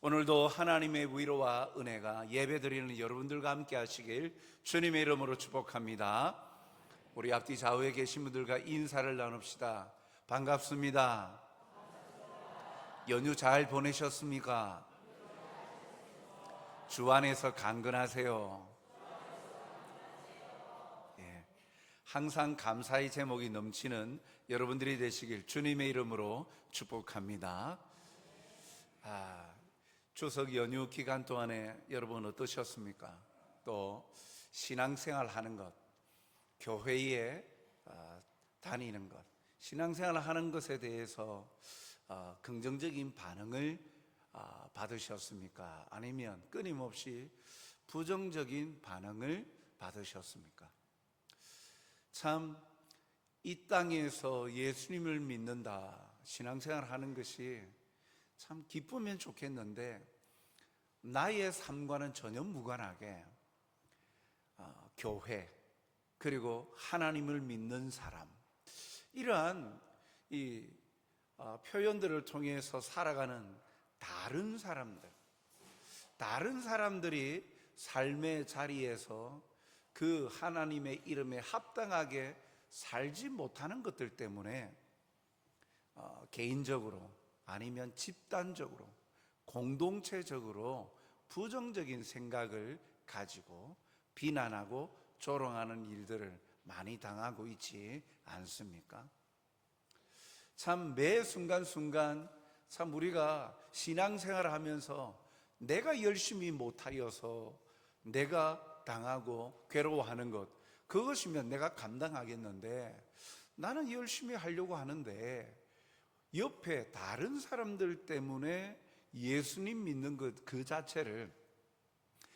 오늘도 하나님의 위로와 은혜가 예배드리는 여러분들과 함께 하시길 주님의 이름으로 축복합니다. 우리 앞뒤 좌우에 계신 분들과 인사를 나눕시다. 반갑습니다. 연휴 잘 보내셨습니까? 주 안에서 강건하세요. 항상 감사의 제목이 넘치는 여러분들이 되시길 주님의 이름으로 축복합니다. 추석 연휴 기간 동안에 여러분 어떠셨습니까? 또 신앙생활 하는 것, 교회에 다니는 것, 신앙생활 하는 것에 대해서 긍정적인 반응을 받으셨습니까? 아니면 끊임없이 부정적인 반응을 받으셨습니까? 참, 이 땅에서 예수님을 믿는다, 신앙생활 하는 것이 참 기쁘면 좋겠는데 나의 삶과는 전혀 무관하게 교회 그리고 하나님을 믿는 사람, 이러한 이 표현들을 통해서 살아가는 다른 사람들이 삶의 자리에서 그 하나님의 이름에 합당하게 살지 못하는 것들 때문에 개인적으로 아니면 집단적으로 공동체적으로 부정적인 생각을 가지고 비난하고 조롱하는 일들을 많이 당하고 있지 않습니까? 참 매 순간순간 참 우리가 신앙생활을 하면서 내가 열심히 못하여서 내가 당하고 괴로워하는 것, 그것이면 내가 감당하겠는데 나는 열심히 하려고 하는데 옆에 다른 사람들 때문에 예수님 믿는 것 그 자체를,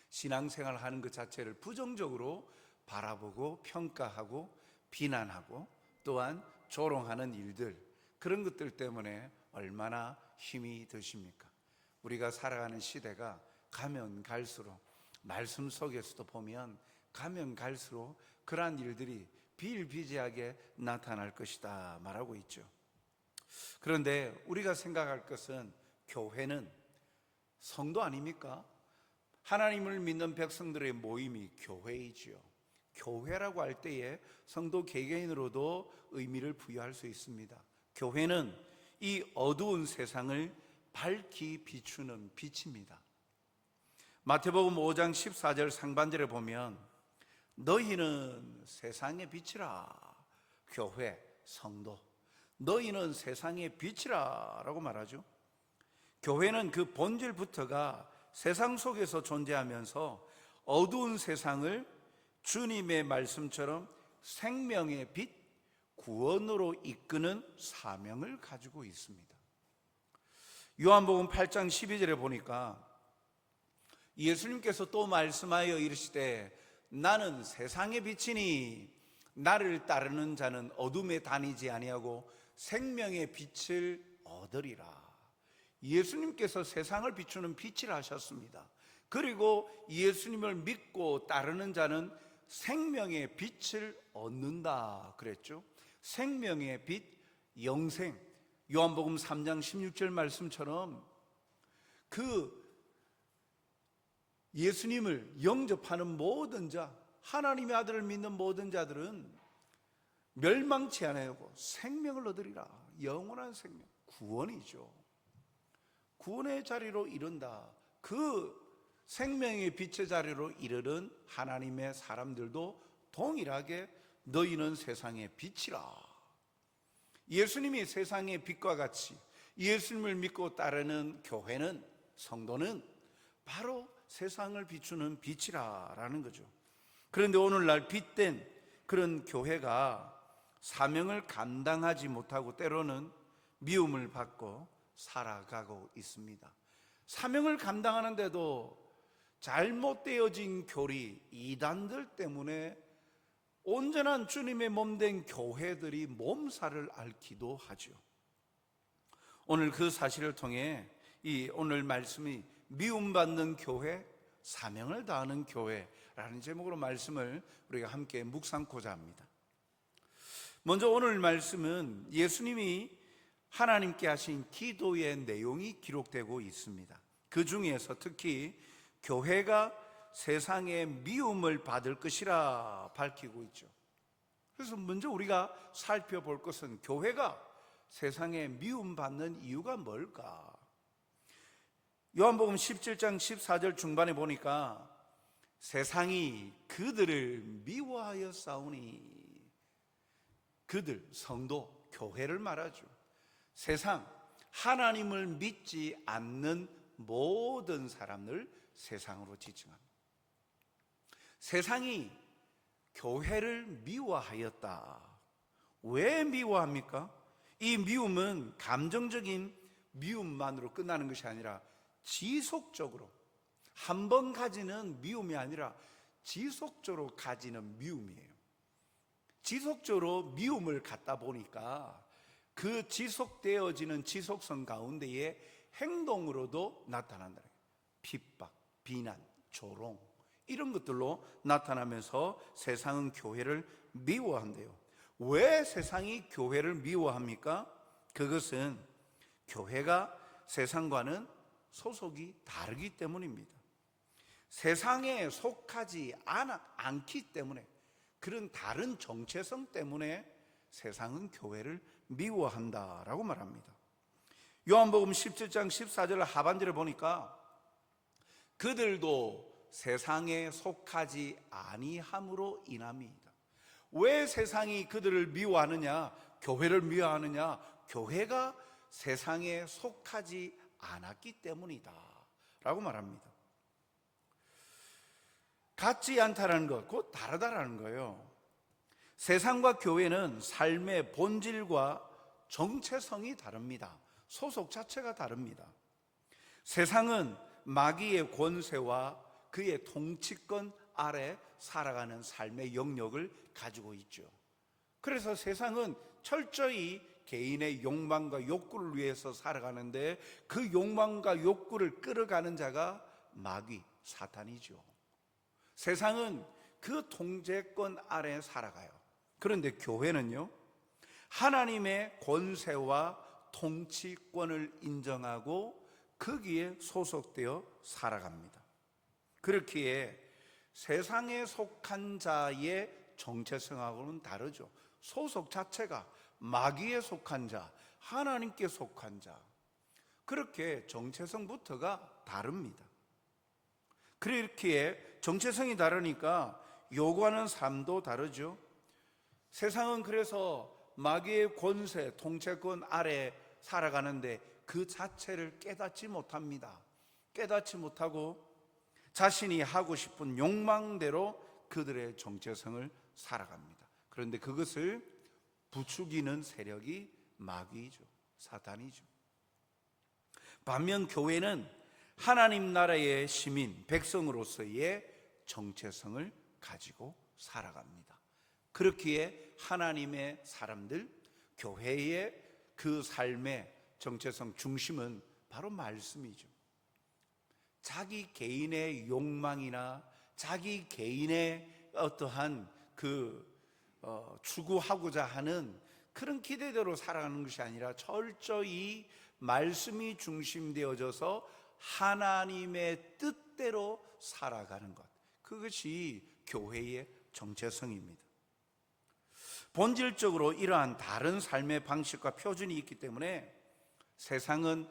신앙생활 하는 것 자체를 부정적으로 바라보고 평가하고 비난하고 또한 조롱하는 일들, 그런 것들 때문에 얼마나 힘이 드십니까? 우리가 살아가는 시대가 가면 갈수록, 말씀 속에서도 보면 가면 갈수록 그러한 일들이 비일비재하게 나타날 것이다 말하고 있죠. 그런데 우리가 생각할 것은 교회는 성도 아닙니까? 하나님을 믿는 백성들의 모임이 교회이지요. 교회라고 할 때에 성도 개개인으로도 의미를 부여할 수 있습니다. 교회는 이 어두운 세상을 밝히 비추는 빛입니다. 마태복음 5장 14절 상반절에 보면 너희는 세상의 빛이라, 교회, 성도, 너희는 세상의 빛이라 라고 말하죠. 교회는 그 본질부터가 세상 속에서 존재하면서 어두운 세상을 주님의 말씀처럼 생명의 빛, 구원으로 이끄는 사명을 가지고 있습니다. 요한복음 8장 12절에 보니까 예수님께서 또 말씀하여 이르시되 나는 세상의 빛이니 나를 따르는 자는 어둠에 다니지 아니하고 생명의 빛을 얻으리라. 예수님께서 세상을 비추는 빛이라 하셨습니다. 그리고 예수님을 믿고 따르는 자는 생명의 빛을 얻는다 그랬죠. 생명의 빛, 영생, 요한복음 3장 16절 말씀처럼 그 예수님을 영접하는 모든 자, 하나님의 아들을 믿는 모든 자들은 멸망치 아니하고 생명을 얻으리라. 영원한 생명, 구원이죠. 구원의 자리로 이른다. 그 생명의 빛의 자리로 이르는 하나님의 사람들도 동일하게 너희는 세상의 빛이라. 예수님이 세상의 빛과 같이 예수님을 믿고 따르는 교회는, 성도는 바로 세상을 비추는 빛이라는 거죠. 그런데 오늘날 빛된 그런 교회가 사명을 감당하지 못하고 때로는 미움을 받고 살아가고 있습니다. 사명을 감당하는데도 잘못되어진 교리, 이단들 때문에 온전한 주님의 몸된 교회들이 몸살을 앓기도 하죠. 오늘 그 사실을 통해 이 오늘 말씀이 미움받는 교회, 사명을 다하는 교회라는 제목으로 말씀을 우리가 함께 묵상코자 합니다. 먼저 오늘 말씀은 예수님이 하나님께 하신 기도의 내용이 기록되고 있습니다. 그 중에서 특히 교회가 세상의 미움을 받을 것이라 밝히고 있죠. 그래서 먼저 우리가 살펴볼 것은 교회가 세상에 미움받는 이유가 뭘까? 요한복음 17장 14절 중반에 보니까 세상이 그들을 미워하여 싸우니, 그들, 성도, 교회를 말하죠. 세상, 하나님을 믿지 않는 모든 사람을 세상으로 지칭합니다. 세상이 교회를 미워하였다. 왜 미워합니까? 이 미움은 감정적인 미움만으로 끝나는 것이 아니라 지속적으로, 한 번 가지는 미움이 아니라 지속적으로 가지는 미움이에요. 지속적으로 미움을 갖다 보니까 그 지속되어지는 지속성 가운데에 행동으로도 나타난다. 핍박, 비난, 조롱, 이런 것들로 나타나면서 세상은 교회를 미워한대요. 왜 세상이 교회를 미워합니까? 그것은 교회가 세상과는 소속이 다르기 때문입니다. 세상에 속하지 않기 때문에, 그런 다른 정체성 때문에 세상은 교회를 미워한다라고 말합니다. 요한복음 17장 14절 하반절에 보니까 그들도 세상에 속하지 아니함으로 인함이다. 왜 세상이 그들을 미워하느냐, 교회를 미워하느냐? 교회가 세상에 속하지 않았기 때문이다 라고 말합니다. 같지 않다라는 것, 곧 다르다라는 거예요. 세상과 교회는 삶의 본질과 정체성이 다릅니다. 소속 자체가 다릅니다. 세상은 마귀의 권세와 그의 통치권 아래 살아가는 삶의 영역을 가지고 있죠. 그래서 세상은 철저히 개인의 욕망과 욕구를 위해서 살아가는데, 그 욕망과 욕구를 끌어가는 자가 마귀, 사탄이죠. 세상은 그 통제권 아래 살아가요. 그런데 교회는요, 하나님의 권세와 통치권을 인정하고 거기에 소속되어 살아갑니다. 그렇기에 세상에 속한 자의 정체성하고는 다르죠. 소속 자체가 마귀에 속한 자, 하나님께 속한 자, 그렇게 정체성부터가 다릅니다. 그렇기에 정체성이 다르니까 요구하는 삶도 다르죠. 세상은 그래서 마귀의 권세, 통치권 아래 살아가는데 그 자체를 깨닫지 못합니다. 깨닫지 못하고 자신이 하고 싶은 욕망대로 그들의 정체성을 살아갑니다. 그런데 그것을 부추기는 세력이 마귀이죠. 사탄이죠. 반면 교회는 하나님 나라의 시민, 백성으로서의 정체성을 가지고 살아갑니다. 그렇기에 하나님의 사람들, 교회의 그 삶의 정체성 중심은 바로 말씀이죠. 자기 개인의 욕망이나 자기 개인의 어떠한 추구하고자 하는 그런 기대대로 살아가는 것이 아니라 철저히 말씀이 중심되어져서 하나님의 뜻대로 살아가는 것, 그것이 교회의 정체성입니다. 본질적으로 이러한 다른 삶의 방식과 표준이 있기 때문에 세상은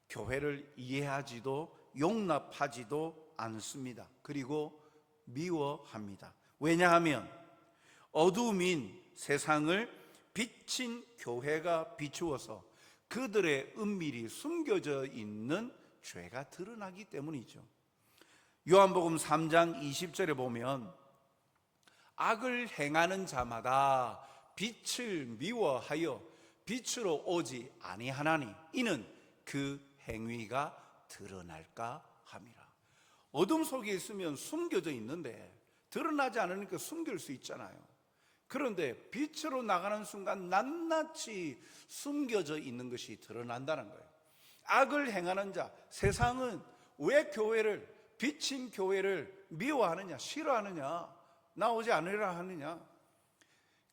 교회를 이해하지도 용납하지도 않습니다. 그리고 미워합니다. 왜냐하면 어두움인 세상을 빛인 교회가 비추어서 그들의 은밀히 숨겨져 있는 죄가 드러나기 때문이죠. 요한복음 3장 20절에 보면 악을 행하는 자마다 빛을 미워하여 빛으로 오지 아니하나니 이는 그 행위가 드러날까 함이라. 어둠 속에 있으면 숨겨져 있는데 드러나지 않으니까 숨길 수 있잖아요. 그런데 빛으로 나가는 순간 낱낱이 숨겨져 있는 것이 드러난다는 거예요. 악을 행하는 자, 세상은 왜 교회를, 빛인 교회를 미워하느냐, 싫어하느냐, 나오지 않으라 하느냐?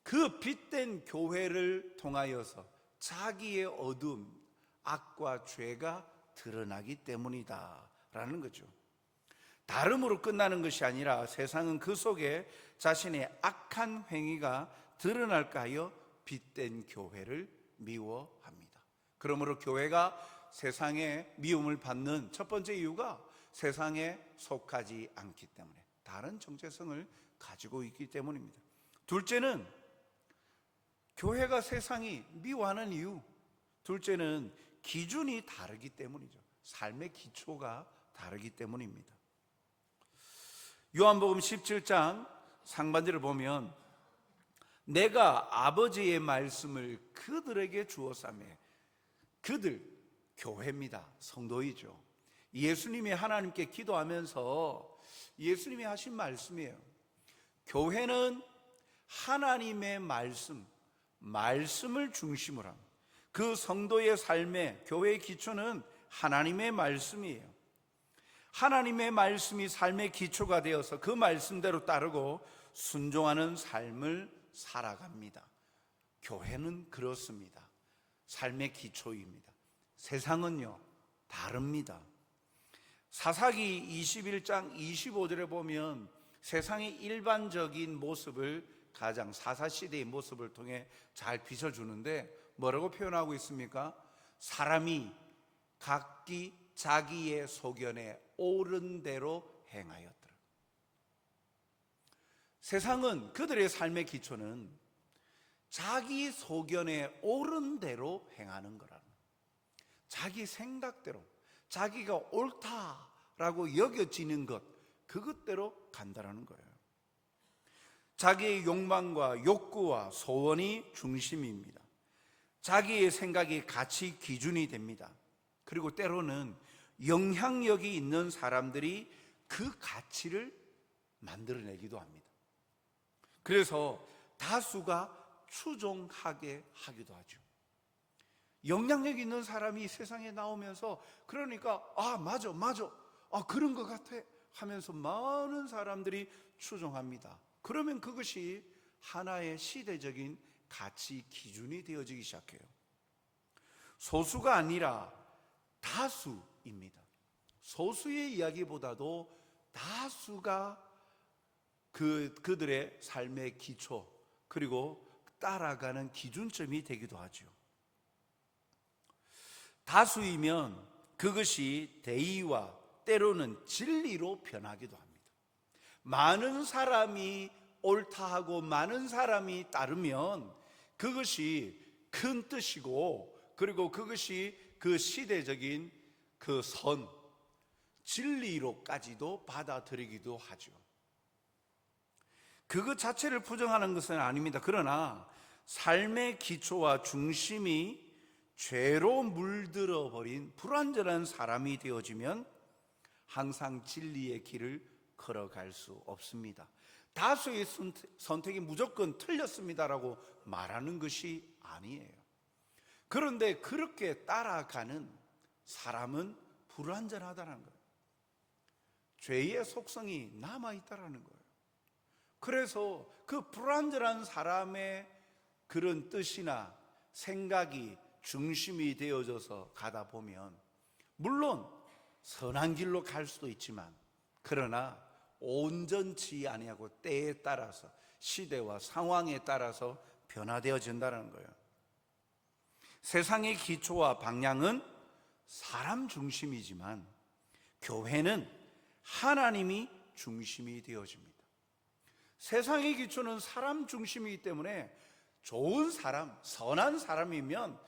그 빛된 교회를 통하여서 자기의 어둠, 악과 죄가 드러나기 때문이다라는 거죠. 다름으로 끝나는 것이 아니라 세상은 그 속에 자신의 악한 행위가 드러날까 하여 빗댄 교회를 미워합니다. 그러므로 교회가 세상의 미움을 받는 첫 번째 이유가 세상에 속하지 않기 때문에, 다른 정체성을 가지고 있기 때문입니다. 둘째는 교회가 세상이 미워하는 이유, 둘째는 기준이 다르기 때문이죠. 삶의 기초가 다르기 때문입니다. 요한복음 17장 상반절을 보면 내가 아버지의 말씀을 그들에게 주었사매, 그들, 교회입니다. 성도이죠. 예수님이 하나님께 기도하면서 예수님이 하신 말씀이에요. 교회는 하나님의 말씀을 중심으로 합니다. 그 성도의 삶의 교회의 기초는 하나님의 말씀이에요. 하나님의 말씀이 삶의 기초가 되어서 그 말씀대로 따르고 순종하는 삶을 살아갑니다. 교회는 그렇습니다. 삶의 기초입니다. 세상은요, 다릅니다. 사사기 21장 25절에 보면 세상의 일반적인 모습을 가장 사사시대의 모습을 통해 잘 비춰주는데 뭐라고 표현하고 있습니까? 사람이 각기 자기의 소견에 옳은 대로 행하였더라. 세상은 그들의 삶의 기초는 자기 소견에 옳은 대로 행하는 거라는, 자기 생각대로 자기가 옳다라고 여겨지는 것, 그것대로 간다라는 거예요. 자기의 욕망과 욕구와 소원이 중심입니다. 자기의 생각이 가치 기준이 됩니다. 그리고 때로는 영향력이 있는 사람들이 그 가치를 만들어내기도 합니다. 그래서 다수가 추종하게 하기도 하죠. 영향력 있는 사람이 세상에 나오면서 그러니까 맞아 그런 것 같아 하면서 많은 사람들이 추종합니다. 그러면 그것이 하나의 시대적인 가치 기준이 되어지기 시작해요. 소수가 아니라 다수입니다. 소수의 이야기보다도 다수가 그들의 삶의 기초, 그리고 따라가는 기준점이 되기도 하죠. 다수이면 그것이 대의와 때로는 진리로 변하기도 합니다. 많은 사람이 옳다 하고 많은 사람이 따르면 그것이 큰 뜻이고, 그리고 그것이 그 시대적인 그 진리로까지도 받아들이기도 하죠. 그것 자체를 부정하는 것은 아닙니다. 그러나 삶의 기초와 중심이 죄로 물들어 버린 불완전한 사람이 되어지면 항상 진리의 길을 걸어갈 수 없습니다. 다수의 선택이 무조건 틀렸습니다라고 말하는 것이 아니에요. 그런데 그렇게 따라가는 사람은 불완전하다는 거예요. 죄의 속성이 남아있다는 거예요. 그래서 그 불완전한 사람의 그런 뜻이나 생각이 중심이 되어져서 가다 보면 물론 선한 길로 갈 수도 있지만, 그러나 온전치 아니하고 때에 따라서 시대와 상황에 따라서 변화되어진다는 거예요. 세상의 기초와 방향은 사람 중심이지만 교회는 하나님이 중심이 되어집니다. 세상의 기초는 사람 중심이기 때문에 좋은 사람, 선한 사람이면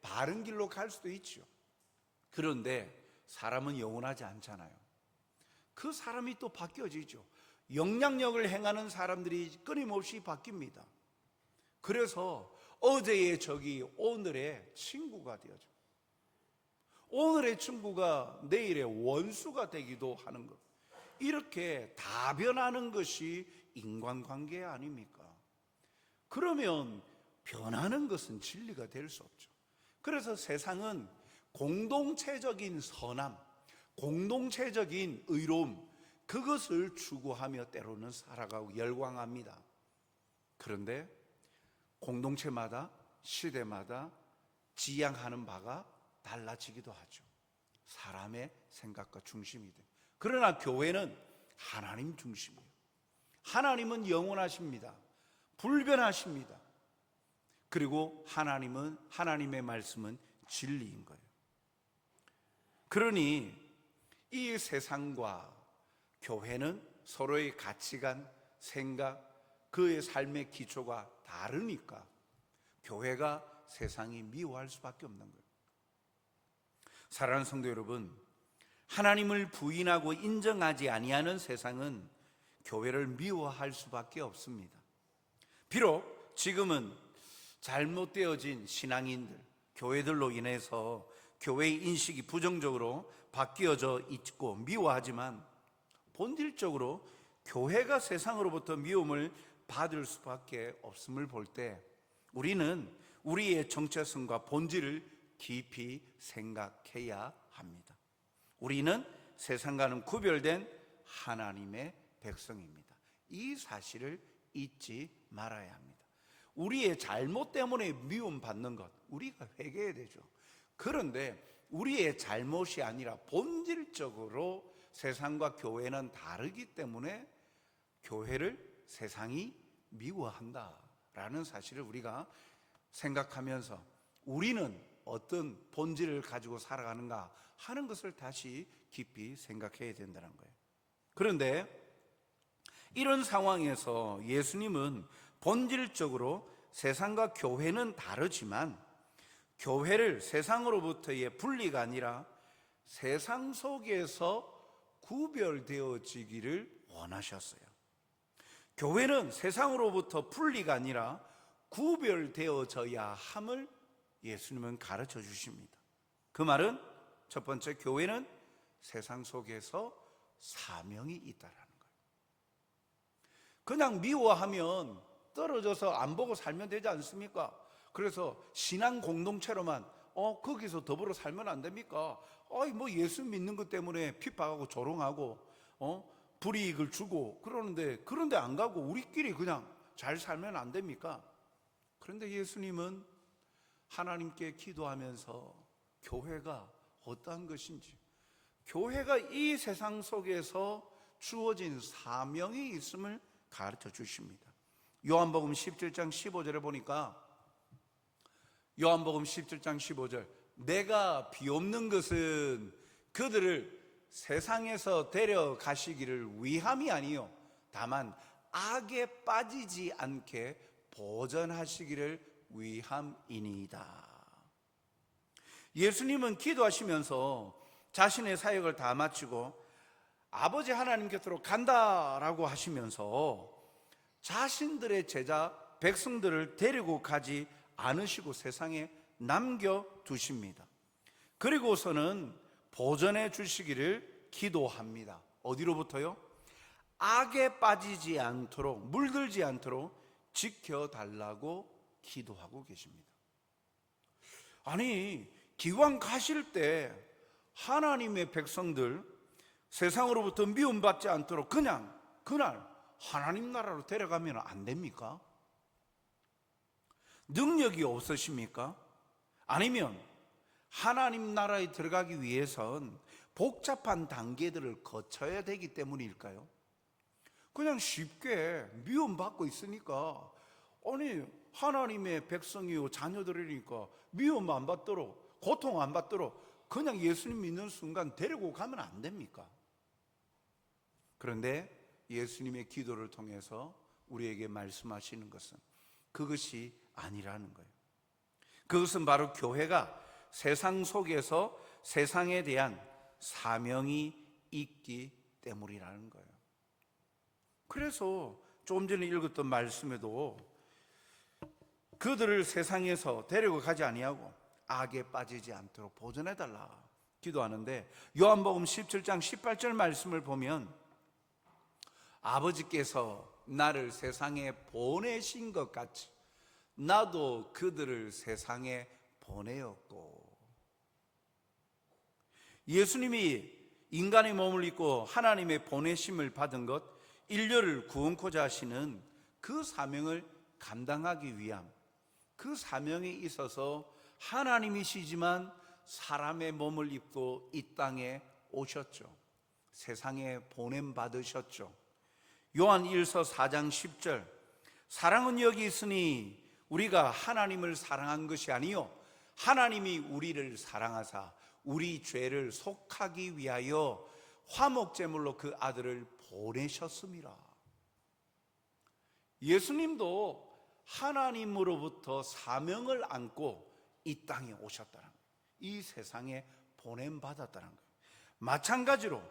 바른 길로 갈 수도 있죠. 그런데 사람은 영원하지 않잖아요. 그 사람이 또 바뀌어지죠. 영향력을 행하는 사람들이 끊임없이 바뀝니다. 그래서 어제의 적이 오늘의 친구가 되어져. 오늘의 친구가 내일의 원수가 되기도 하는 것. 이렇게 다 변하는 것이 인간관계 아닙니까? 그러면 변하는 것은 진리가 될 수 없죠. 그래서 세상은 공동체적인 선함, 공동체적인 의로움, 그것을 추구하며 때로는 살아가고 열광합니다. 그런데 공동체마다 시대마다 지향하는 바가 달라지기도 하죠. 사람의 생각과 중심이 돼. 그러나 교회는 하나님 중심이에요. 하나님은 영원하십니다. 불변하십니다. 그리고 하나님의 말씀은 진리인 거예요. 그러니 이 세상과 교회는 서로의 가치관, 생각, 그의 삶의 기초가 다르니까 교회가 세상이 미워할 수밖에 없는 거예요. 사랑하는 성도 여러분, 하나님을 부인하고 인정하지 아니하는 세상은 교회를 미워할 수밖에 없습니다. 비록 지금은 잘못되어진 신앙인들, 교회들로 인해서 교회의 인식이 부정적으로 바뀌어져 있고 미워하지만 본질적으로 교회가 세상으로부터 미움을 받을 수밖에 없음을 볼 때 우리는 우리의 정체성과 본질을 깊이 생각해야 합니다. 우리는 세상과는 구별된 하나님의 백성입니다. 이 사실을 잊지 말아야 합니다. 우리의 잘못 때문에 미움받는 것, 우리가 회개해야 되죠. 그런데 우리의 잘못이 아니라 본질적으로 세상과 교회는 다르기 때문에 교회를 세상이 미워한다라는 사실을 우리가 생각하면서 우리는 어떤 본질을 가지고 살아가는가 하는 것을 다시 깊이 생각해야 된다는 거예요. 그런데 이런 상황에서 예수님은 본질적으로 세상과 교회는 다르지만 교회를 세상으로부터의 분리가 아니라 세상 속에서 구별되어지기를 원하셨어요. 교회는 세상으로부터 분리가 아니라 구별되어져야 함을 예수님은 가르쳐 주십니다. 그 말은 첫 번째, 교회는 세상 속에서 사명이 있다라는 거예요. 그냥 미워하면 떨어져서 안 보고 살면 되지 않습니까? 그래서 신앙 공동체로만 거기서 더불어 살면 안 됩니까? 뭐 예수 믿는 것 때문에 핍박하고 조롱하고 불이익을 주고 그런데 안 가고 우리끼리 그냥 잘 살면 안 됩니까? 그런데 예수님은 하나님께 기도하면서 교회가 어떠한 것인지, 교회가 이 세상 속에서 주어진 사명이 있음을 가르쳐 주십니다. 요한복음 17장 15절에 보니까 요한복음 17장 15절, 내가 비옵는 것은 그들을 세상에서 데려가시기를 위함이 아니요 다만 악에 빠지지 않게 보전하시기를 위함이니이다. 예수님은 기도하시면서 자신의 사역을 다 마치고 아버지 하나님 곁으로 간다라고 하시면서 자신들의 제자 백성들을 데리고 가지 않으시고 세상에 남겨두십니다. 그리고서는 보전해 주시기를 기도합니다. 어디로부터요? 악에 빠지지 않도록, 물들지 않도록 지켜달라고 기도하고 계십니다. 아니, 기왕 가실 때 하나님의 백성들 세상으로부터 미움받지 않도록 그날 하나님 나라로 데려가면 안 됩니까? 능력이 없으십니까? 아니면 하나님 나라에 들어가기 위해선 복잡한 단계들을 거쳐야 되기 때문일까요? 그냥 쉽게 미움받고 있으니까, 아니 하나님의 백성이요 자녀들이니까 미움 안 받도록, 고통 안 받도록 그냥 예수님 믿는 순간 데리고 가면 안 됩니까? 그런데 예수님의 기도를 통해서 우리에게 말씀하시는 것은 그것이 아니라는 거예요. 그것은 바로 교회가 세상 속에서 세상에 대한 사명이 있기 때문이라는 거예요. 그래서 조금 전에 읽었던 말씀에도 그들을 세상에서 데리고 가지 아니하고 악에 빠지지 않도록 보존해달라 기도하는데, 요한복음 17장 18절 말씀을 보면 아버지께서 나를 세상에 보내신 것 같이 나도 그들을 세상에 보내었고, 예수님이 인간의 몸을 입고 하나님의 보내심을 받은 것, 인류를 구원코자 하시는 그 사명을 감당하기 위함, 그 사명에 있어서 하나님이시지만 사람의 몸을 입고 이 땅에 오셨죠. 세상에 보냄 받으셨죠. 요한 1서 4장 10절, 사랑은 여기 있으니 우리가 하나님을 사랑한 것이 아니요 하나님이 우리를 사랑하사 우리 죄를 속하기 위하여 화목제물로 그 아들을 보내셨음이라. 예수님도 하나님으로부터 사명을 안고 이 땅에 오셨다는 거예요. 이 세상에 보냄받았다는 거예요. 마찬가지로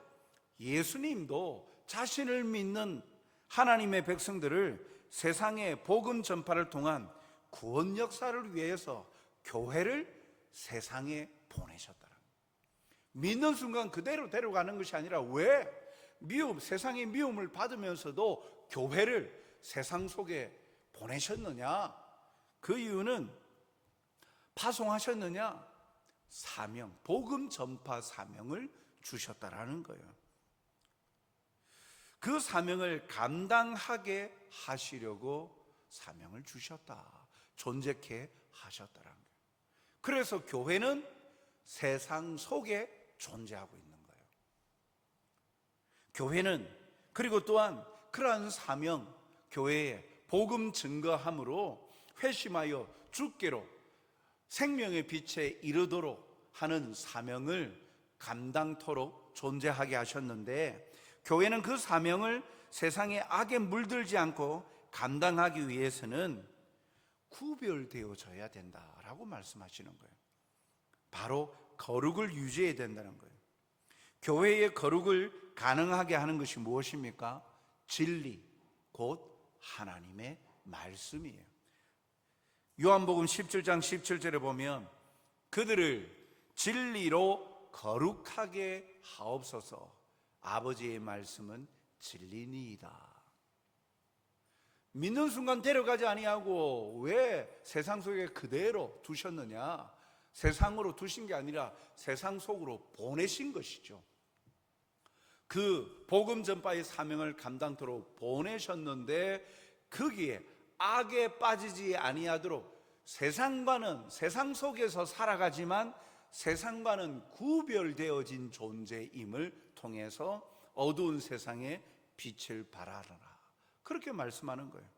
예수님도 자신을 믿는 하나님의 백성들을 세상에 복음 전파를 통한 구원 역사를 위해서 교회를 세상에 보내셨다는 거예요. 믿는 순간 그대로 데려가는 것이 아니라 왜 세상의 미움을 받으면서도 교회를 세상 속에 보내셨느냐? 그 이유는 파송하셨느냐? 사명, 복음 전파 사명을 주셨다라는 거예요. 그 사명을 감당하게 하시려고 사명을 주셨다, 존재케 하셨다라는 거예요. 그래서 교회는 세상 속에 존재하고 있는 거예요. 교회는 그리고 또한 그러한 사명, 교회의 복음 증거함으로 회심하여 주께로 생명의 빛에 이르도록 하는 사명을 감당토록 존재하게 하셨는데, 교회는 그 사명을 세상의 악에 물들지 않고 감당하기 위해서는 구별되어져야 된다라고 말씀하시는 거예요. 바로 거룩을 유지해야 된다는 거예요. 교회의 거룩을 가능하게 하는 것이 무엇입니까? 진리, 곧 하나님의 말씀이에요. 요한복음 17장 17절에 보면 그들을 진리로 거룩하게 하옵소서, 아버지의 말씀은 진리니이다. 믿는 순간 데려가지 아니하고 왜 세상 속에 그대로 두셨느냐? 세상으로 두신 게 아니라 세상 속으로 보내신 것이죠. 그 복음 전파의 사명을 감당토록 보내셨는데 거기에 악에 빠지지 아니하도록 세상 속에서 살아가지만 세상과는 구별되어진 존재임을 통해서 어두운 세상에 빛을 발하라, 그렇게 말씀하는 거예요.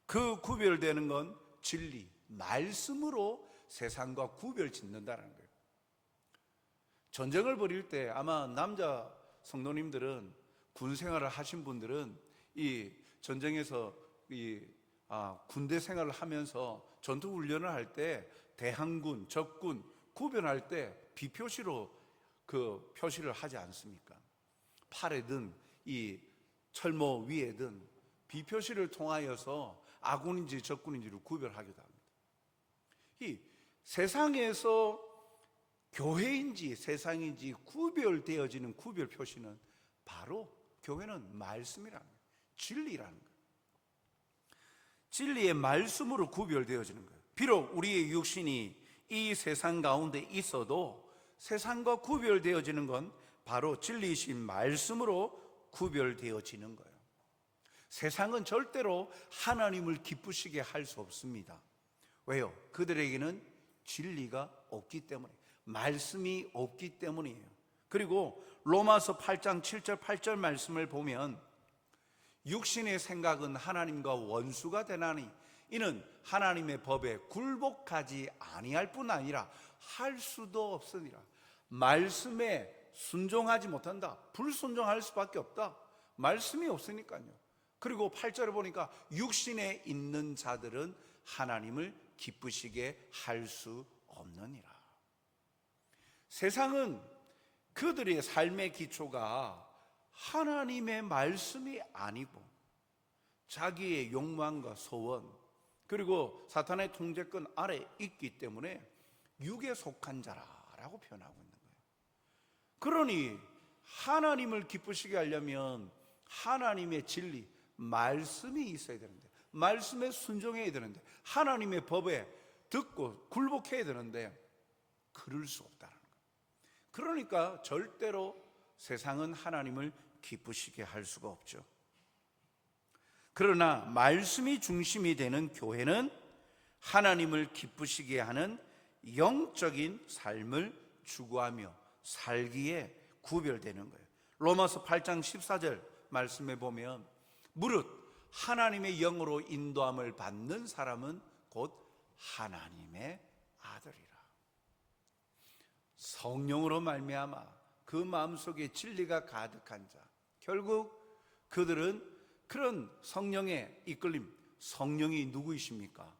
그 구별되는 건 진리, 말씀으로 세상과 구별 짓는다는 거예요. 전쟁을 벌일 때 아마 남자 성도님들은, 군 생활을 하신 분들은 이 전쟁에서 군대 생활을 하면서 전투 훈련을 할 때 대항군, 적군 구별할 때 비표시로 그 표시를 하지 않습니까? 팔에든 이 철모 위에든 비표시를 통하여서 아군인지 적군인지를 구별하기도 합니다. 이 세상에서 교회인지 세상인지 구별되어지는 구별 표시는 바로 교회는 말씀이라는 거예요. 진리라는 거예요. 진리의 말씀으로 구별되어지는 거예요. 비록 우리의 육신이 이 세상 가운데 있어도 세상과 구별되어지는 건 바로 진리이신 말씀으로 구별되어지는 거예요. 세상은 절대로 하나님을 기쁘시게 할 수 없습니다. 왜요? 그들에게는 진리가 없기 때문에, 말씀이 없기 때문이에요. 그리고 로마서 8장 7절 8절 말씀을 보면 육신의 생각은 하나님과 원수가 되나니 이는 하나님의 법에 굴복하지 아니할 뿐 아니라 할 수도 없으니라. 말씀에 순종하지 못한다, 불순종할 수밖에 없다. 말씀이 없으니까요. 그리고 8절에 보니까 육신에 있는 자들은 하나님을 기쁘시게 할 수 없느니라. 세상은 그들의 삶의 기초가 하나님의 말씀이 아니고 자기의 욕망과 소원, 그리고 사탄의 통제권 아래 있기 때문에 육에 속한 자라고 표현하고 있는 거예요. 그러니 하나님을 기쁘시게 하려면 하나님의 진리, 말씀이 있어야 되는데, 말씀에 순종해야 되는데, 하나님의 법에 듣고 굴복해야 되는데 그럴 수 없다는 거예요. 그러니까 절대로 세상은 하나님을 기쁘시게 할 수가 없죠. 그러나 말씀이 중심이 되는 교회는 하나님을 기쁘시게 하는 영적인 삶을 추구하며 살기에 구별되는 거예요. 로마서 8장 14절 말씀에 보면 무릇 하나님의 영으로 인도함을 받는 사람은 곧 하나님의 아들이라. 성령으로 말미암아 그 마음속에 진리가 가득한 자, 결국 그들은 그런 성령의 이끌림, 성령이 누구이십니까?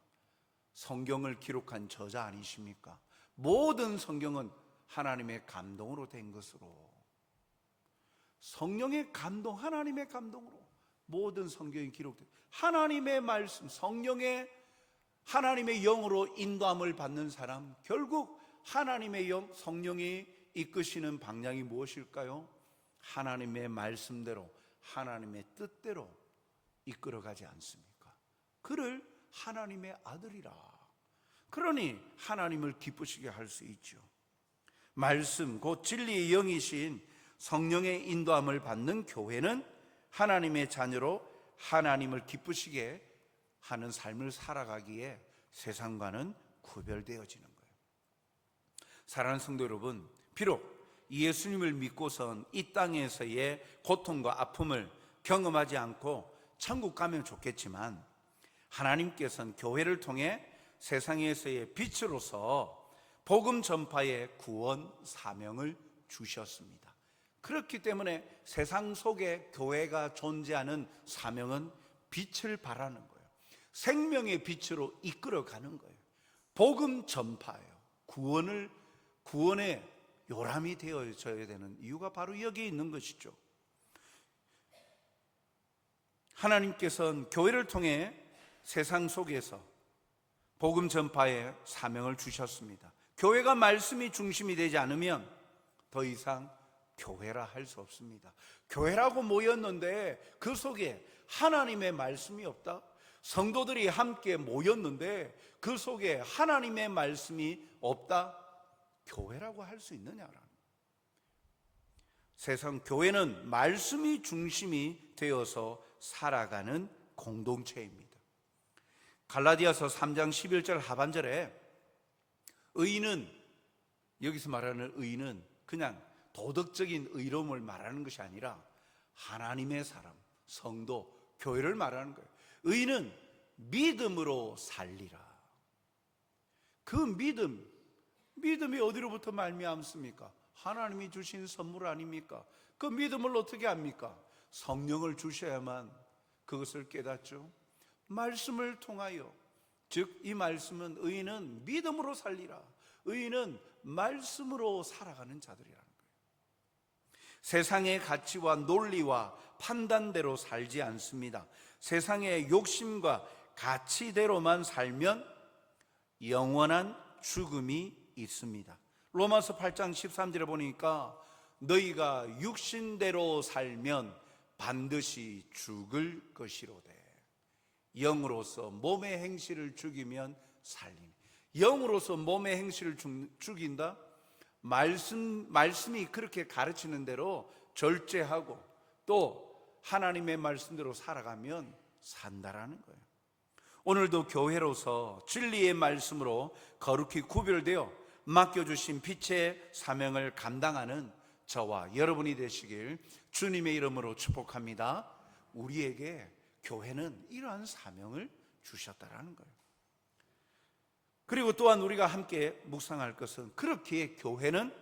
성경을 기록한 저자 아니십니까? 모든 성경은 하나님의 감동으로 된 것으로, 성령의 감동, 하나님의 감동으로 모든 성경이 기록된 하나님의 말씀, 하나님의 영으로 인도함을 받는 사람, 결국 하나님의 영, 성령이 이끄시는 방향이 무엇일까요? 하나님의 말씀대로, 하나님의 뜻대로 이끌어가지 않습니까? 그를 하나님의 아들이라. 그러니 하나님을 기쁘시게 할 수 있죠. 말씀, 곧 진리의 영이신 성령의 인도함을 받는 교회는 하나님의 자녀로 하나님을 기쁘시게 하는 삶을 살아가기에 세상과는 구별되어지는 거예요. 사랑하는 성도 여러분, 비록 예수님을 믿고선 이 땅에서의 고통과 아픔을 경험하지 않고 천국 가면 좋겠지만, 하나님께서는 교회를 통해 세상에서의 빛으로서 복음 전파의 구원 사명을 주셨습니다. 그렇기 때문에 세상 속에 교회가 존재하는 사명은 빛을 발하는 거예요. 생명의 빛으로 이끌어가는 거예요. 복음 전파예요. 구원의 요람이 되어져야 되는 이유가 바로 여기에 있는 것이죠. 하나님께서는 교회를 통해 세상 속에서 복음 전파의 사명을 주셨습니다. 교회가 말씀이 중심이 되지 않으면 더 이상 교회라 할 수 없습니다. 교회라고 모였는데 그 속에 하나님의 말씀이 없다? 성도들이 함께 모였는데 그 속에 하나님의 말씀이 없다? 교회라고 할 수 있느냐라는. 세상 교회는 말씀이 중심이 되어서 살아가는 공동체입니다. 갈라디아서 3장 11절 하반절에 의인은, 여기서 말하는 의인은 그냥 도덕적인 의로움을 말하는 것이 아니라 하나님의 사람, 성도, 교회를 말하는 거예요. 의인은 믿음으로 살리라. 그 믿음이 어디로부터 말미암습니까? 하나님이 주신 선물 아닙니까? 그 믿음을 어떻게 합니까? 성령을 주셔야만 그것을 깨닫죠. 말씀을 통하여, 즉 이 말씀은 의인은 믿음으로 살리라. 의인은 말씀으로 살아가는 자들이라는 거예요. 세상의 가치와 논리와 판단대로 살지 않습니다. 세상의 욕심과 가치대로만 살면 영원한 죽음이 있습니다. 로마서 8장 13절에 보니까 너희가 육신대로 살면 반드시 죽을 것이로되 영으로서 몸의 행실을 죽이면 살리니. 영으로서 몸의 행실을 죽인다? 말씀이 그렇게 가르치는 대로 절제하고 또 하나님의 말씀대로 살아가면 산다라는 거예요. 오늘도 교회로서 진리의 말씀으로 거룩히 구별되어 맡겨주신 빛의 사명을 감당하는 저와 여러분이 되시길 주님의 이름으로 축복합니다. 우리에게 교회는 이러한 사명을 주셨다라는 거예요. 그리고 또한 우리가 함께 묵상할 것은, 그렇게 교회는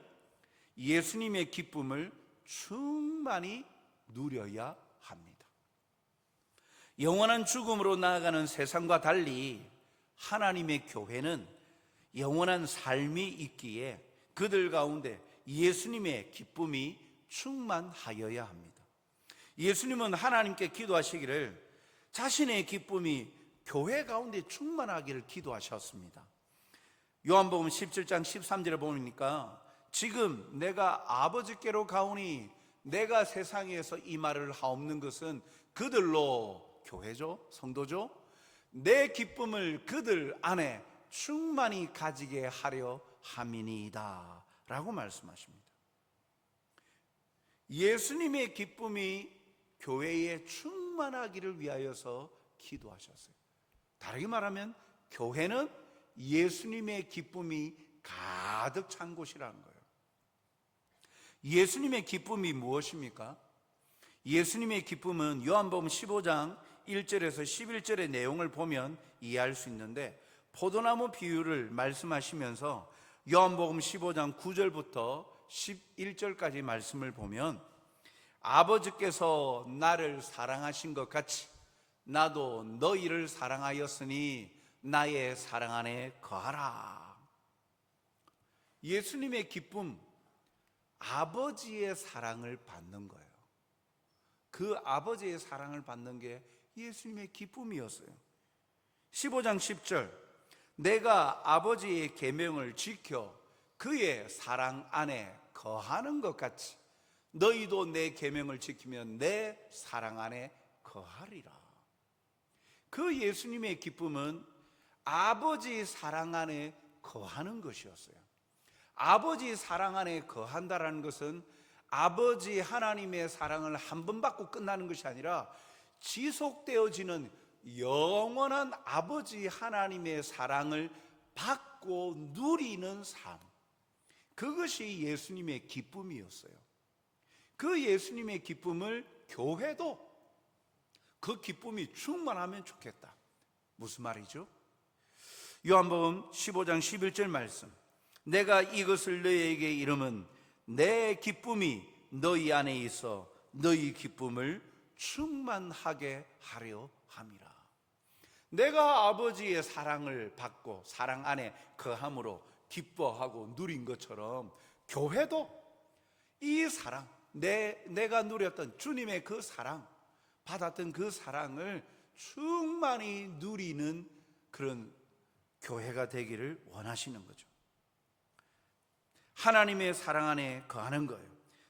예수님의 기쁨을 충만히 누려야 합니다. 영원한 죽음으로 나아가는 세상과 달리 하나님의 교회는 영원한 삶이 있기에 그들 가운데 예수님의 기쁨이 충만하여야 합니다. 예수님은 하나님께 기도하시기를 자신의 기쁨이 교회 가운데 충만하기를 기도하셨습니다. 요한복음 17장 13절에 보니까 지금 내가 아버지께로 가오니 내가 세상에서 이 말을 하옵는 것은 그들로, 교회죠, 성도죠, 내 기쁨을 그들 안에 충만히 가지게 하려 함이니이다 라고 말씀하십니다. 예수님의 기쁨이 교회에 충만하기를 위하여서 기도하셨어요. 다르게 말하면 교회는 예수님의 기쁨이 가득 찬 곳이라는 거예요. 예수님의 기쁨이 무엇입니까? 예수님의 기쁨은 요한복음 15장 1절에서 11절의 내용을 보면 이해할 수 있는데, 포도나무 비유를 말씀하시면서 요한복음 15장 9절부터 11절까지 말씀을 보면, 아버지께서 나를 사랑하신 것 같이 나도 너희를 사랑하였으니 나의 사랑 안에 거하라. 예수님의 기쁨, 아버지의 사랑을 받는 거예요. 그 아버지의 사랑을 받는 게 예수님의 기쁨이었어요. 15장 10절, 내가 아버지의 계명을 지켜 그의 사랑 안에 거하는 것 같이 너희도 내 계명을 지키면 내 사랑 안에 거하리라. 그 예수님의 기쁨은 아버지 사랑 안에 거하는 것이었어요. 아버지 사랑 안에 거한다라는 것은 아버지 하나님의 사랑을 한 번 받고 끝나는 것이 아니라 지속되어지는 영원한 아버지 하나님의 사랑을 받고 누리는 삶, 그것이 예수님의 기쁨이었어요. 그 예수님의 기쁨을 교회도 그 기쁨이 충만하면 좋겠다. 무슨 말이죠? 요한복음 15장 11절 말씀, 내가 이것을 너희에게 이름은 내 기쁨이 너희 안에 있어 너희 기쁨을 충만하게 하려 함이라. 내가 아버지의 사랑을 받고 사랑 안에 거함으로 기뻐하고 누린 것처럼 교회도 이 사랑, 내가 누렸던 주님의 그 사랑, 받았던 그 사랑을 충만히 누리는 그런 교회가 되기를 원하시는 거죠. 하나님의 사랑 안에 거하는 거예요.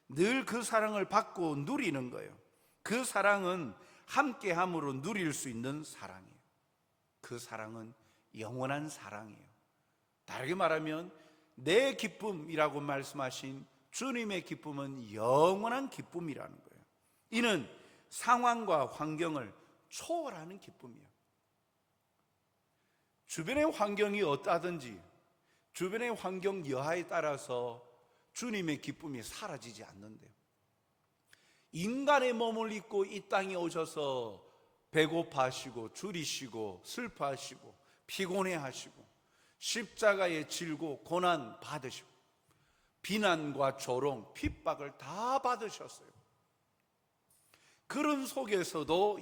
늘 그 사랑을 받고 누리는 거예요. 그 사랑은 함께함으로 누릴 수 있는 사랑이에요. 그 사랑은 영원한 사랑이에요. 다르게 말하면 내 기쁨이라고 말씀하신 주님의 기쁨은 영원한 기쁨이라는 거예요. 이는 상황과 환경을 초월하는 기쁨이에요. 주변의 환경이 어떠하든지 주변의 환경 여하에 따라서 주님의 기쁨이 사라지지 않는데요. 인간의 몸을 입고 이 땅에 오셔서 배고파하시고 줄이시고 슬퍼하시고 피곤해하시고 십자가에 질고 고난 받으시고 비난과 조롱, 핍박을 다 받으셨어요. 그런 속에서도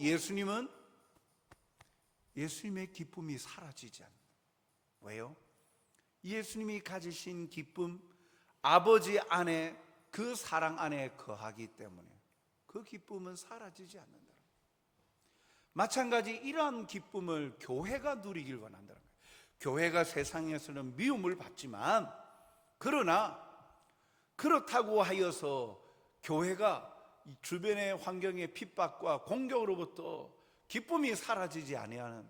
예수님의 기쁨이 사라지지 않는다. 왜요? 예수님이 가지신 기쁨, 아버지 안에 그 사랑 안에 거하기 때문에 그 기쁨은 사라지지 않는다. 마찬가지 이러한 기쁨을 교회가 누리길 원한다는 거예요. 교회가 세상에서는 미움을 받지만, 그러나 그렇다고 하여서 교회가 주변의 환경의 핍박과 공격으로부터 기쁨이 사라지지 아니하는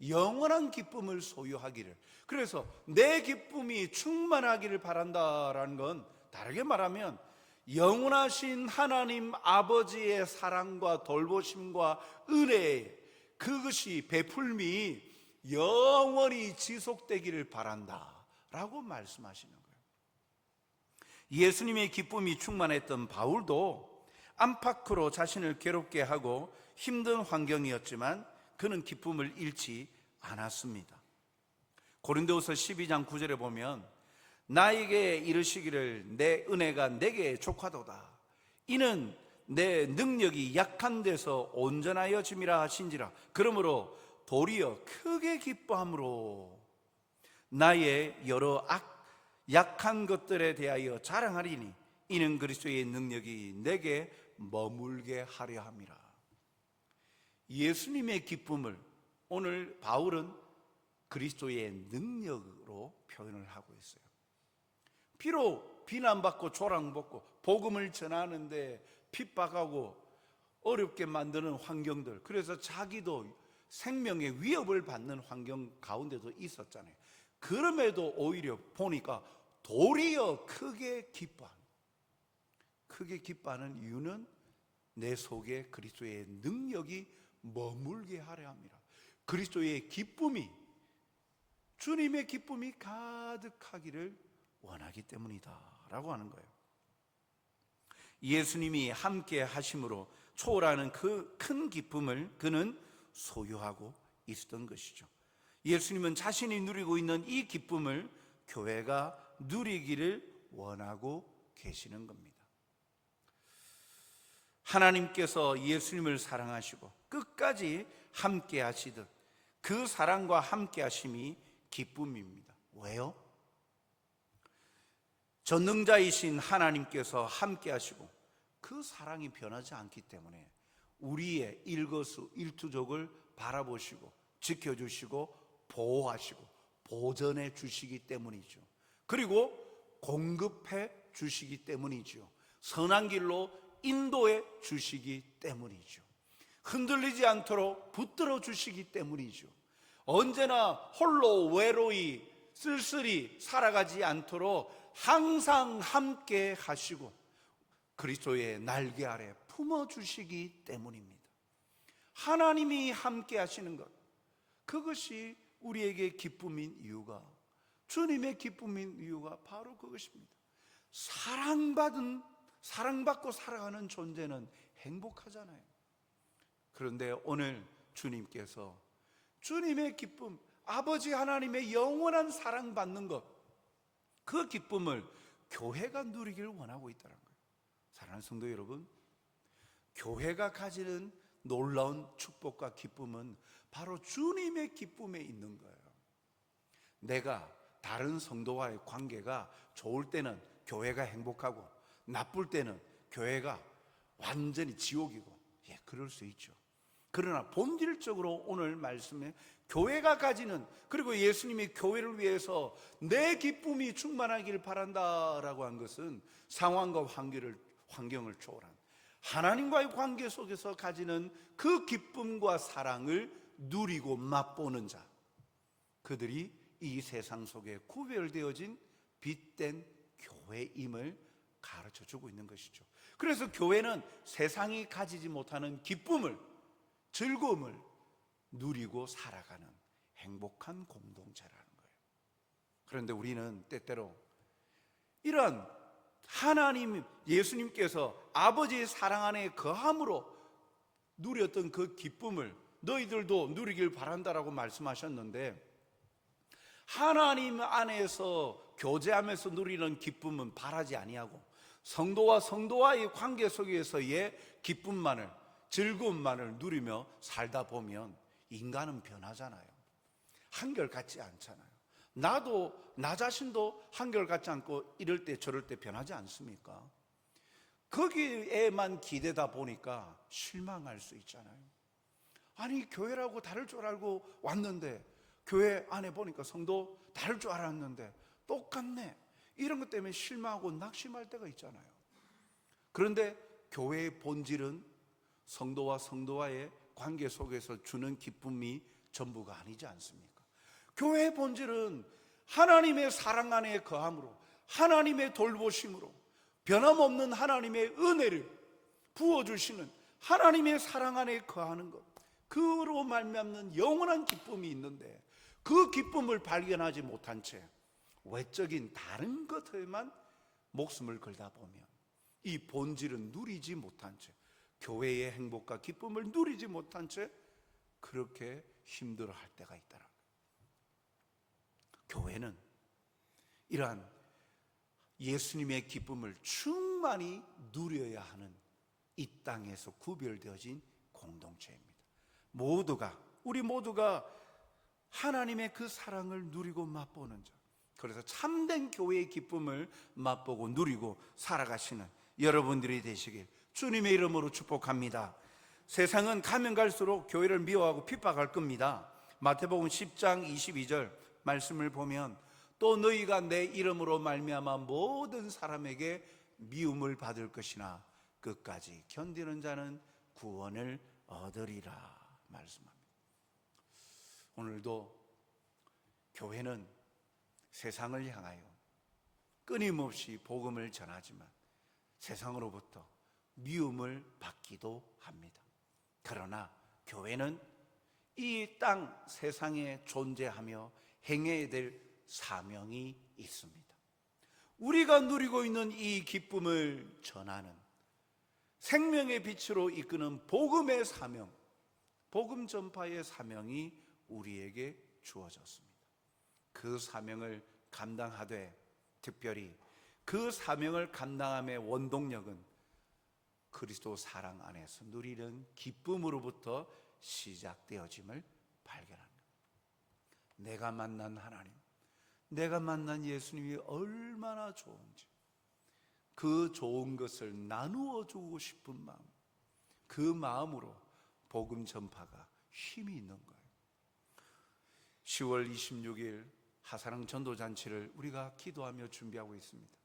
영원한 기쁨을 소유하기를, 그래서 내 기쁨이 충만하기를 바란다라는 건 다르게 말하면 영원하신 하나님 아버지의 사랑과 돌보심과 은혜, 그것이 베풀미 영원히 지속되기를 바란다라고 말씀하시는 거예요. 예수님의 기쁨이 충만했던 바울도 안팎으로 자신을 괴롭게 하고 힘든 환경이었지만 그는 기쁨을 잃지 않았습니다. 고린도후서 12장 9절에 보면 나에게 이르시기를 내 은혜가 내게 족하도다. 이는 내 능력이 약한 데서 온전하여짐이라 하신지라. 그러므로 도리어 크게 기뻐함으로 나의 여러 약한 것들에 대하여 자랑하리니 이는 그리스도의 능력이 내게 머물게 하려 함이라. 예수님의 기쁨을 오늘 바울은 그리스도의 능력으로 표현을 하고 있어요. 비록 비난받고 조랑받고 복음을 전하는데 핍박하고 어렵게 만드는 환경들, 그래서 자기도 생명의 위협을 받는 환경 가운데도 있었잖아요. 그럼에도 오히려 보니까 도리어 크게 기뻐하는 이유는 내 속에 그리스도의 능력이 머물게 하려 함이라. 그리스도의 기쁨이, 주님의 기쁨이 가득하기를 원하기 때문이다 라고 하는 거예요. 예수님이 함께 하심으로 초월하는 그 큰 기쁨을 그는 소유하고 있었던 것이죠. 예수님은 자신이 누리고 있는 이 기쁨을 교회가 누리기를 원하고 계시는 겁니다. 하나님께서 예수님을 사랑하시고 끝까지 함께 하시듯 그 사랑과 함께 하심이 기쁨입니다. 왜요? 전능자이신 하나님께서 함께 하시고 그 사랑이 변하지 않기 때문에 우리의 일거수일투족을 바라보시고 지켜주시고 보호하시고 보전해 주시기 때문이죠. 그리고 공급해 주시기 때문이죠. 선한 길로 인도해 주시기 때문이죠. 흔들리지 않도록 붙들어 주시기 때문이죠. 언제나 홀로 외로이 쓸쓸히 살아가지 않도록 항상 함께 하시고 그리스도의 날개 아래 품어주시기 때문입니다. 하나님이 함께 하시는 것, 그것이 우리에게 기쁨인 이유가, 주님의 기쁨인 이유가 바로 그것입니다. 사랑받고 살아가는 존재는 행복하잖아요. 그런데 오늘 주님께서 주님의 기쁨, 아버지 하나님의 영원한 사랑받는 것, 그 기쁨을 교회가 누리기를 원하고 있다는 거예요. 사랑하는 성도 여러분, 교회가 가지는 놀라운 축복과 기쁨은 바로 주님의 기쁨에 있는 거예요. 내가 다른 성도와의 관계가 좋을 때는 교회가 행복하고 나쁠 때는 교회가 완전히 지옥이고, 그럴 수 있죠. 그러나 본질적으로 오늘 말씀에 교회가 가지는, 그리고 예수님이 교회를 위해서 내 기쁨이 충만하길 바란다라고 한 것은 상황과 환경을 초월한 하나님과의 관계 속에서 가지는 그 기쁨과 사랑을 누리고 맛보는 자, 그들이 이 세상 속에 구별되어진 빛된 교회임을 가르쳐주고 있는 것이죠. 그래서 교회는 세상이 가지지 못하는 기쁨을, 즐거움을 누리고 살아가는 행복한 공동체라는 거예요. 그런데 우리는 때때로 이런 하나님, 예수님께서 아버지의 사랑 안에 거함으로 누렸던 그 기쁨을 너희들도 누리길 바란다라고 말씀하셨는데, 하나님 안에서 교제하면서 누리는 기쁨은 바라지 아니하고 성도와 성도와의 관계 속에서의 기쁨만을, 즐거움만을 누리며 살다 보면 인간은 변하잖아요. 한결같지 않잖아요. 나도 나 자신도 한결같지 않고 이럴 때 저럴 때 변하지 않습니까? 거기에만 기대다 보니까 실망할 수 있잖아요. 아니, 교회라고 다를 줄 알고 왔는데 교회 안에 보니까 성도 다를 줄 알았는데 똑같네, 이런 것 때문에 실망하고 낙심할 때가 있잖아요. 그런데 교회의 본질은 성도와 성도와의 관계 속에서 주는 기쁨이 전부가 아니지 않습니까? 교회의 본질은 하나님의 사랑 안에 거함으로, 하나님의 돌보심으로, 변함없는 하나님의 은혜를 부어주시는 하나님의 사랑 안에 거하는 것, 그로 말미암는 영원한 기쁨이 있는데, 그 기쁨을 발견하지 못한 채 외적인 다른 것에만 목숨을 걸다 보면 이 본질은 누리지 못한 채, 교회의 행복과 기쁨을 누리지 못한 채 그렇게 힘들어할 때가 있더라. 교회는 이러한 예수님의 기쁨을 충만히 누려야 하는 이 땅에서 구별되어진 공동체입니다. 우리 모두가 하나님의 그 사랑을 누리고 맛보는 자, 그래서 참된 교회의 기쁨을 맛보고 누리고 살아가시는 여러분들이 되시길 주님의 이름으로 축복합니다. 세상은 가면 갈수록 교회를 미워하고 핍박할 겁니다. 마태복음 10장 22절 말씀을 보면, 또 너희가 내 이름으로 말미암아 모든 사람에게 미움을 받을 것이나 끝까지 견디는 자는 구원을 얻으리라 말씀합니다. 오늘도 교회는 세상을 향하여 끊임없이 복음을 전하지만 세상으로부터 미움을 받기도 합니다. 그러나 교회는 이 땅 세상에 존재하며 행해야 될 사명이 있습니다. 우리가 누리고 있는 이 기쁨을 전하는, 생명의 빛으로 이끄는 복음의 사명, 복음 전파의 사명이 우리에게 주어졌습니다. 그 사명을 감당하되, 특별히 그 사명을 감당함의 원동력은 그리스도 사랑 안에서 누리는 기쁨으로부터 시작되어짐을 발견합니다. 내가 만난 하나님, 내가 만난 예수님이 얼마나 좋은지, 그 좋은 것을 나누어 주고 싶은 마음, 그 마음으로 복음 전파가 힘이 있는 거예요. 10월 26일 하사랑 전도잔치를 우리가 기도하며 준비하고 있습니다.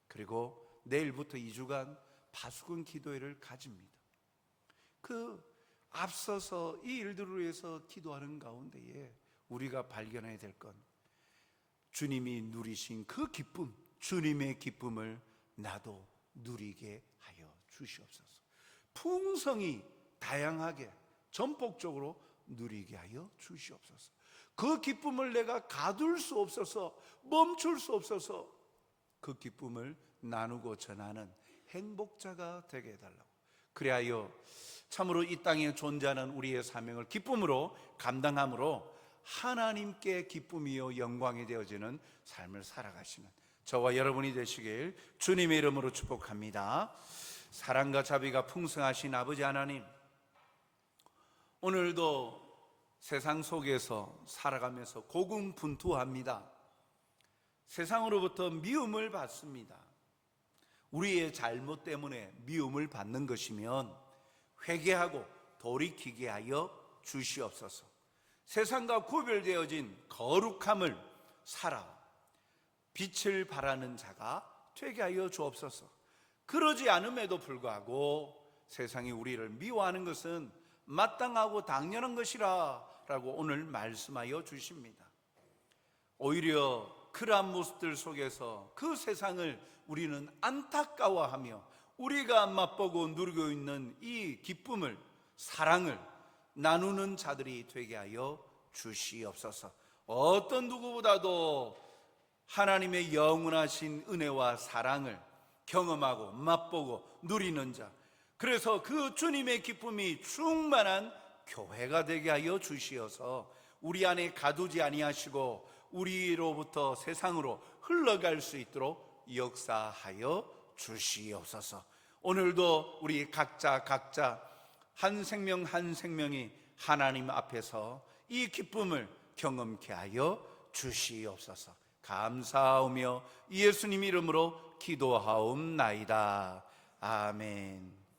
그리고 내일부터 2주간 파수꾼 기도회를 가집니다. 그 앞서서 이 일들을 위해서 기도하는 가운데에 우리가 발견해야 될 건, 주님이 누리신 그 기쁨, 주님의 기쁨을 나도 누리게 하여 주시옵소서. 풍성히 다양하게 전폭적으로 누리게 하여 주시옵소서. 그 기쁨을 내가 가둘 수 없어서, 멈출 수 없어서 그 기쁨을 나누고 전하는 행복자가 되게 해달라고. 그리하여 참으로 이 땅에 존재하는 우리의 사명을 기쁨으로 감당함으로 하나님께 기쁨이요 영광이 되어지는 삶을 살아가시는 저와 여러분이 되시길 주님의 이름으로 축복합니다. 사랑과 자비가 풍성하신 아버지 하나님, 오늘도 세상 속에서 살아가면서 고군분투합니다. 세상으로부터 미움을 받습니다. 우리의 잘못 때문에 미움을 받는 것이면 회개하고 돌이키게 하여 주시옵소서. 세상과 구별되어진 거룩함을 살아 빛을 발하는 자가 되게 하여 주옵소서. 그러지 않음에도 불구하고 세상이 우리를 미워하는 것은 마땅하고 당연한 것이라 라고 오늘 말씀하여 주십니다. 오히려 그러한 모습들 속에서 그 세상을 우리는 안타까워하며 우리가 맛보고 누리고 있는 이 기쁨을, 사랑을 나누는 자들이 되게 하여 주시옵소서. 어떤 누구보다도 하나님의 영원하신 은혜와 사랑을 경험하고 맛보고 누리는 자, 그래서 그 주님의 기쁨이 충만한 교회가 되게 하여 주시어서 우리 안에 가두지 아니하시고 우리로부터 세상으로 흘러갈 수 있도록 역사하여 주시옵소서. 오늘도 우리 각자 한 생명 한 생명이 하나님 앞에서 이 기쁨을 경험케 하여 주시옵소서. 감사하며 예수님 이름으로 기도하옵나이다. 아멘.